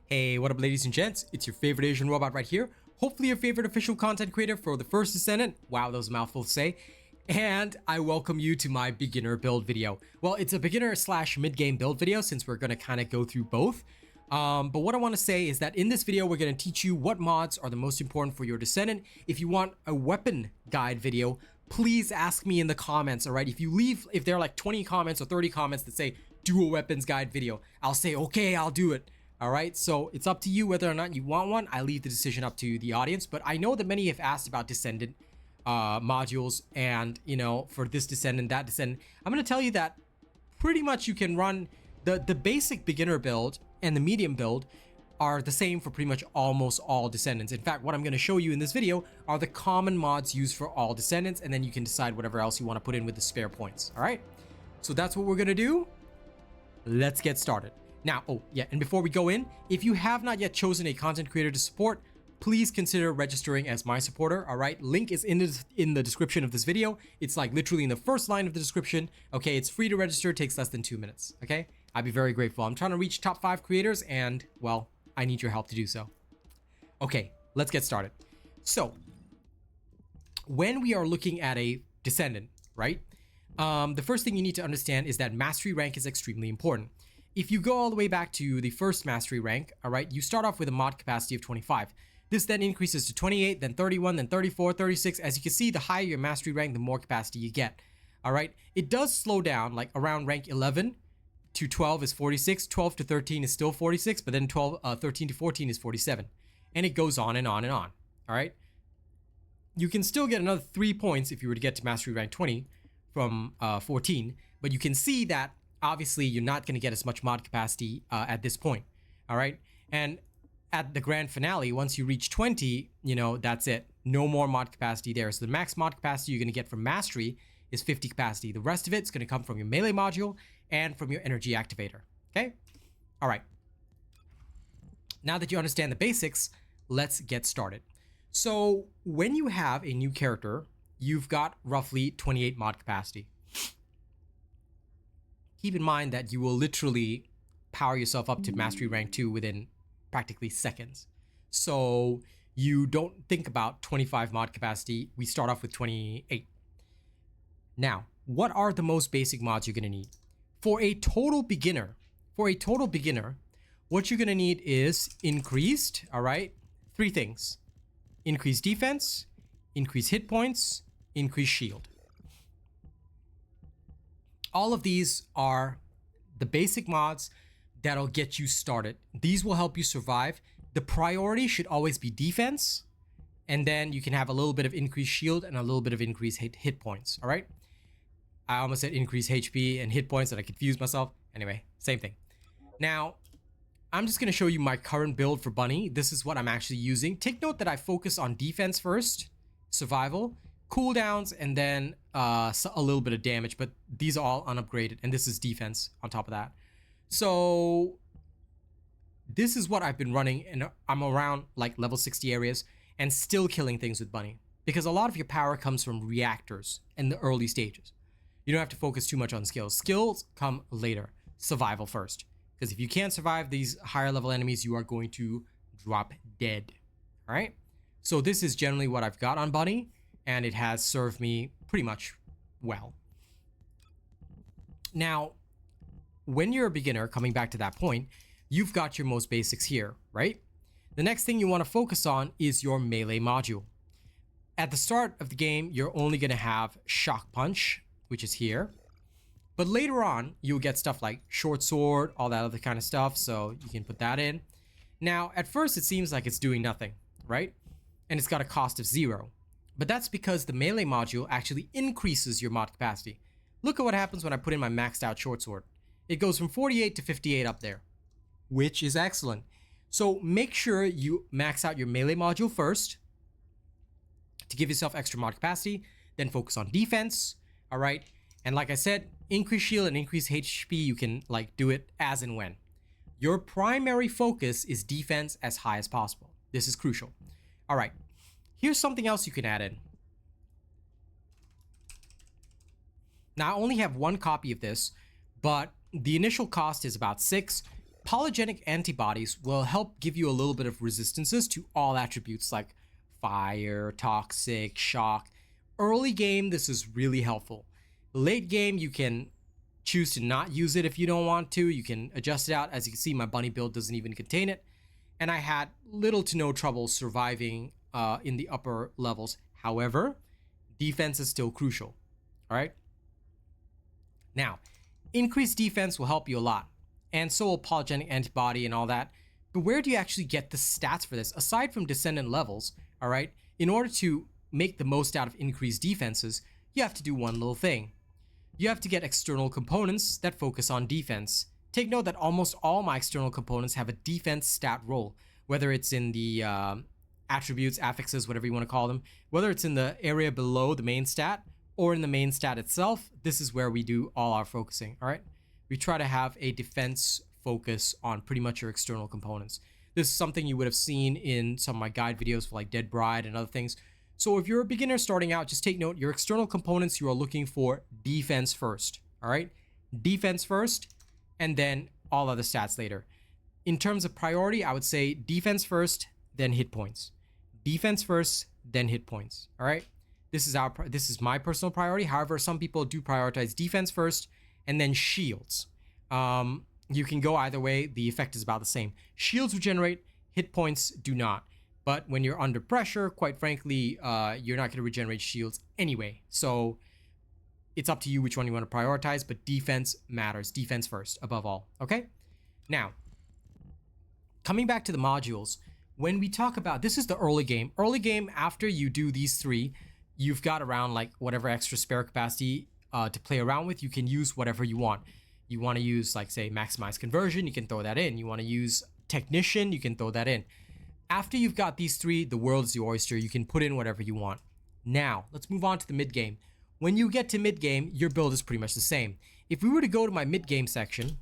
Hey, what up ladies and gents? It's your favorite Asian robot right here. Hopefully your favorite official content creator for the First Descendant. Wow, that was a mouthful to say. And I welcome you to my beginner build video. Well, it's a beginner slash mid-game build video since we're going to kind of go through both. But what I want to say is that in this video, we're going to teach you what mods are the most important for your Descendant. If you want a weapon guide video, please ask me in the comments, all right? If there are like 20 comments or 30 comments that say, do a weapons guide video, I'll say, okay, I'll do it. All right, so it's up to you whether or not you want one. I leave the decision up to the audience, but I know that many have asked about Descendant modules and, you know, for this Descendant, that Descendant. I'm going to tell you that pretty much you can run the basic beginner build and the medium build are the same for pretty much almost all Descendants. In fact, what I'm going to show you in this video are the common mods used for all Descendants, and then you can decide whatever else you want to put in with the spare points. All right, so that's what we're going to do. Let's get started. Now, oh yeah, and before we go in, if you have not yet chosen a content creator to support, please consider registering as my supporter, all right? Link is in the description of this video. It's like literally in the first line of the description. Okay, it's free to register, it takes less than 2 minutes, okay? I'd be very grateful. I'm trying to reach top 5 creators and, well, I need your help to do so. Okay, let's get started. So, when we are looking at a Descendant, right? The first thing you need to understand is that mastery rank is extremely important. If you go all the way back to the first mastery rank, all right, you start off with a mod capacity of 25. This then increases to 28, then 31, then 34, 36. As you can see, the higher your mastery rank, the more capacity you get. All right, it does slow down, like around rank 11 to 12 is 46, 12 to 13 is still 46, but then 13 to 14 is 47. And it goes on and on and on. All right, you can still get another 3 points if you were to get to mastery rank 20 from 14, but you can see that obviously you're not going to get as much mod capacity at this point. All right, and at the grand finale, once you reach 20, you know, that's it, no more mod capacity there. So the max mod capacity you're going to get from mastery is 50 capacity. The rest of it's going to come from your melee module and from your energy activator. Okay, all right, now that you understand the basics, let's get started. So when you have a new character, you've got roughly 28 mod capacity. Keep in mind that you will literally power yourself up to mastery rank 2 within practically seconds. So you don't think about 25 mod capacity. We start off with 28. Now, what are the most basic mods you're going to need? For a total beginner, what you're going to need is increased, all right? 3 things. Increased defense, increased hit points, increased shield. All of these are the basic mods that'll get you started. These will help you survive. The priority should always be defense, and then you can have a little bit of increased shield and a little bit of increased hit points, all right? I almost said increased HP and hit points and I confused myself. Anyway, same thing. Now, I'm just going to show you my current build for Bunny. This is what I'm actually using. Take note that I focus on defense first, survival, cooldowns, and then a little bit of damage, but these are all unupgraded, and this is defense on top of that. So this is what I've been running, and I'm around like level 60 areas and still killing things with Bunny, because a lot of your power comes from reactors in the early stages. You don't have to focus too much on skills. Skills come later. Survival first, because if you can't survive these higher level enemies, you are going to drop dead. All right, so this is generally what I've got on Bunny, and it has served me pretty much well. Now, when you're a beginner, coming back to that point, you've got your most basics here, right? The next thing you want to focus on is your melee module. At the start of the game, you're only going to have Shock Punch, which is here. But later on, you'll get stuff like Short Sword, all that other kind of stuff, so you can put that in. Now, at first, it seems like it's doing nothing, right? And it's got a cost of 0. But that's because the melee module actually increases your mod capacity. Look at what happens when I put in my maxed out short sword. It goes from 48 to 58 up there, which is excellent. So make sure you max out your melee module first to give yourself extra mod capacity, then focus on defense, all right? And like I said, increase shield and increase HP, you can like do it as and when. Your primary focus is defense as high as possible. This is crucial. All right. Here's something else you can add in. Now, I only have 1 copy of this, but the initial cost is about 6. polygenic antibodies will help give you a little bit of resistances to all attributes like fire, toxic, shock. Early game, this is really helpful. Late game, you can choose to not use it if you don't want to. You can adjust it out. As you can see, my bunny build doesn't even contain it. And I had little to no trouble surviving in the upper levels. However, defense is still crucial. All right. Now, increased defense will help you a lot. And so will polygenic antibody and all that. But where do you actually get the stats for this? Aside from descendant levels, all right, in order to make the most out of increased defenses, you have to do one little thing. You have to get external components that focus on defense. Take note that almost all my external components have a defense stat role, whether it's in the attributes, affixes, whatever you want to call them, whether it's in the area below the main stat or in the main stat itself. This is where we do all our focusing, all right? We try to have a defense focus on pretty much your external components. This is something you would have seen in some of my guide videos for like Dead Bride and other things. So if you're a beginner starting out, just take note, your external components, you are looking for defense first, all right? Defense first, and then all other stats later. In terms of priority, I would say defense first, then hit points. Defense first, then hit points, all right? This is my personal priority. However, some people do prioritize defense first and then shields. You can go either way. The effect is about the same. Shields regenerate, hit points do not. But when you're under pressure, quite frankly, you're not going to regenerate shields anyway. So it's up to you which one you want to prioritize, but defense matters. Defense first, above all, okay? Now, coming back to the modules, when we talk about, this is the early game. Early game, after you do these three, you've got around like whatever extra spare capacity to play around with. You can use whatever you want. You want to use, like, say, maximize conversion, you can throw that in. You want to use technician, you can throw that in. After you've got these three, the world's your oyster. You can put in whatever you want. Now, let's move on to the mid game. When you get to mid game, your build is pretty much the same. If we were to go to my mid game section,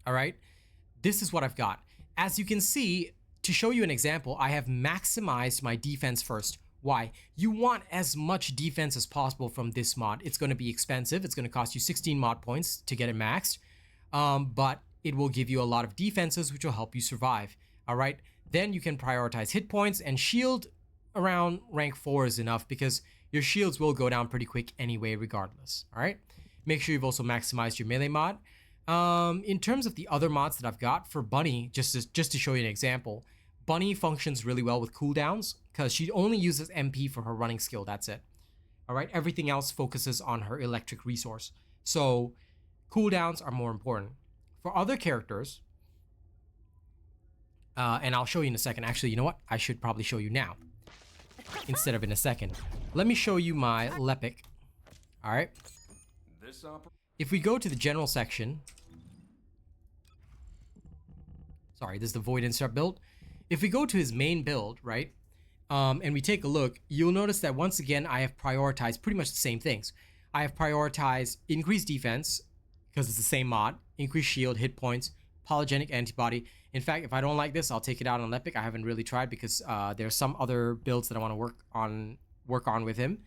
all right, this is what I've got. As you can see, to show you an example, I have maximized my defense first. Why? You want as much defense as possible from this mod. It's going to be expensive. It's going to cost you 16 mod points to get it maxed, but it will give you a lot of defenses, which will help you survive. All right, then you can prioritize hit points, and shield around rank 4 is enough because your shields will go down pretty quick anyway, regardless. All right, make sure you've also maximized your melee mod. In terms of the other mods that I've got for Bunny, just to show you an example, Bunny functions really well with cooldowns because she only uses MP for her running skill. That's it. All right, everything else focuses on her electric resource. So cooldowns are more important. For other characters, and I'll show you in a second. Actually, you know what? I should probably show you now instead of in a second. Let me show you my Lepic. All right. If we go to the general section, sorry, this is the Void Insert build. If we go to his main build, right, and we take a look, you'll notice that once again, I have prioritized pretty much the same things. I have prioritized increased defense because it's the same mod, increased shield, hit points, polygenic antibody. In fact, if I don't like this, I'll take it out on Lepic. I haven't really tried because there's some other builds that I want to work on with him.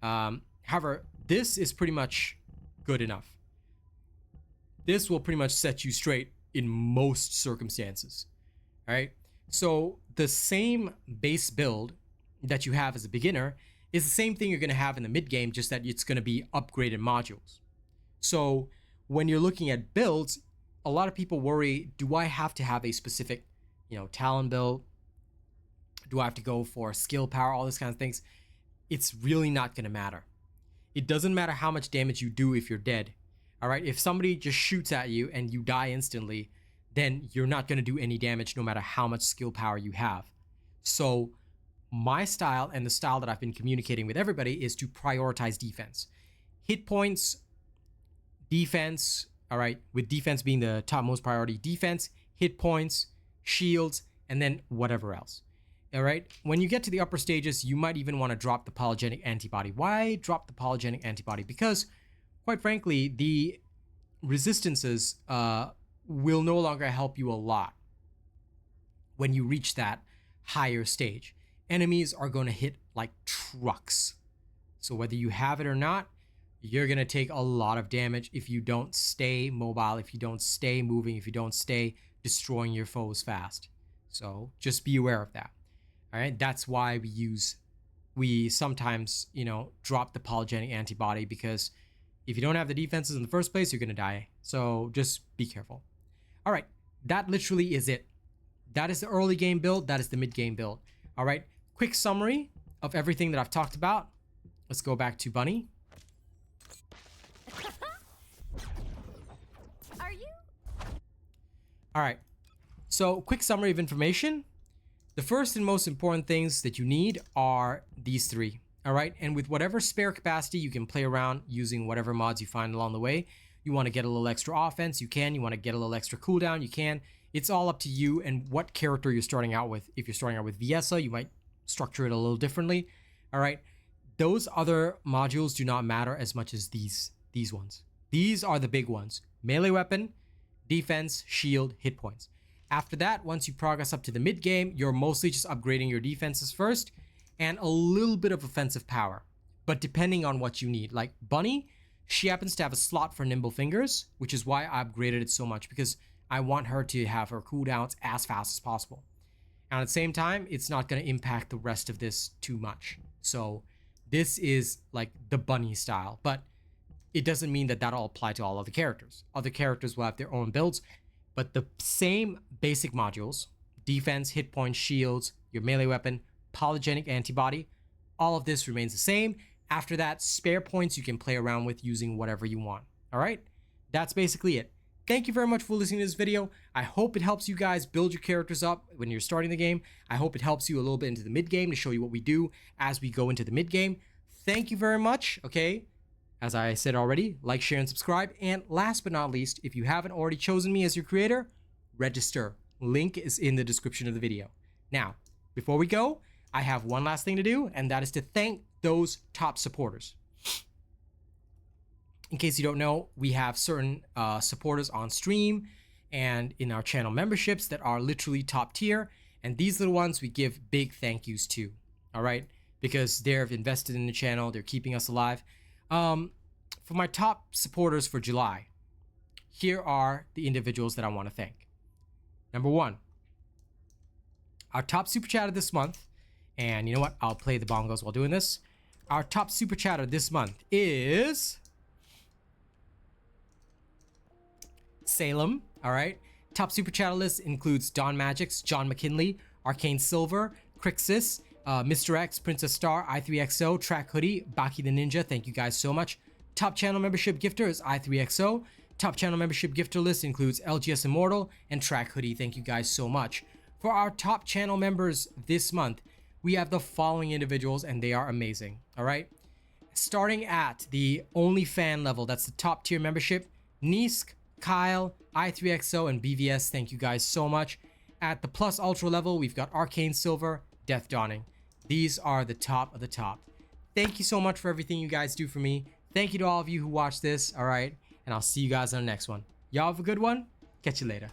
However, this is pretty much good enough. This will pretty much set you straight in most circumstances. All right. So the same base build that you have as a beginner is the same thing you're going to have in the mid game, just that it's going to be upgraded modules. So when you're looking at builds, a lot of people worry, do I have to have a specific, talent build? Do I have to go for skill power, all these kinds of things? It's really not going to matter. It doesn't matter how much damage you do if you're dead. All right, if somebody just shoots at you and you die instantly, then you're not going to do any damage no matter how much skill power you have. So my style and the style that I've been communicating with everybody is to prioritize defense. Hit points, defense, all right, with defense being the topmost priority, defense, hit points, shields, and then whatever else. All right, when you get to the upper stages, you might even want to drop the polygenic antibody. Why drop the polygenic antibody? Because quite frankly, the resistances will no longer help you a lot when you reach that higher stage. Enemies are going to hit like trucks. So whether you have it or not, you're gonna take a lot of damage if you don't stay mobile, if you don't stay moving, if you don't stay destroying your foes fast. So just be aware of that. All right, that's why we sometimes, you know, drop the polygenic antibody, because if you don't have the defenses in the first place, you're gonna die. So just be careful. All right, that literally is it. That is the early game build. That is the mid game build. All right, quick summary of everything that I've talked about. Let's go back to Bunny. Are you? All right, so quick summary of information. The first and most important things that you need are these three. All right, and with whatever spare capacity, you can play around using whatever mods you find along the way. You want to get a little extra offense, you can. You want to get a little extra cooldown, you can. It's all up to you and what character you're starting out with. If you're starting out with Viessa, you might structure it a little differently. All right, those other modules do not matter as much as these ones. These are the big ones: melee weapon, defense, shield, hit points. After that, once you progress up to the mid game, you're mostly just upgrading your defenses first and a little bit of offensive power, but depending on what you need. Like Bunny, she happens to have a slot for nimble fingers, which is why I upgraded it so much, because I want her to have her cooldowns as fast as possible. And at the same time, it's not going to impact the rest of this too much. So this is like the Bunny style, but it doesn't mean that that'll apply to all other characters. Other characters will have their own builds, but the same basic modules: defense, hit points, shields, your melee weapon, polygenic antibody, all of this remains the same. After that, spare points you can play around with using whatever you want. All right, that's basically it. Thank you very much for listening to this video. I hope it helps you guys build your characters up when you're starting the game. I hope it helps you a little bit into the mid game to show you what we do as we go into the mid game. Thank you very much. Okay, as I said already, like, share, and subscribe. And last but not least, if you haven't already chosen me as your creator, register. Link is in the description of the video. Now, before we go, I have one last thing to do, and that is to thank those top supporters. In case you don't know, we have certain supporters on stream and in our channel memberships that are literally top tier, and these little ones we give big thank yous to. All right, because they've invested in the channel, they're keeping us alive. For my top supporters for July, here are the individuals that I want to thank. Number one, our top super chatter this month, and you know what? I'll play the bongos while doing this. Our top super chatter this month is Salem. All right. Top super chatter list includes Don Magix, John McKinley, Arcane Silver, Crixus, Mr. X, Princess Star, i3XO, Track Hoodie, Baki the Ninja. Thank you guys so much. Top channel membership gifter is i3XO. Top channel membership gifter list includes LGS Immortal and Track Hoodie. Thank you guys so much. For our top channel members this month, we have the following individuals, and they are amazing. All right. Starting at the only fan level, that's the top tier membership: Nisk, Kyle, i3XO, and BVS. Thank you guys so much. At the plus ultra level, we've got Arcane Silver, Death Dawning. These are the top of the top. Thank you so much for everything you guys do for me. Thank you to all of you who watch this. All right, and I'll see you guys on the next one. Y'all have a good one. Catch you later.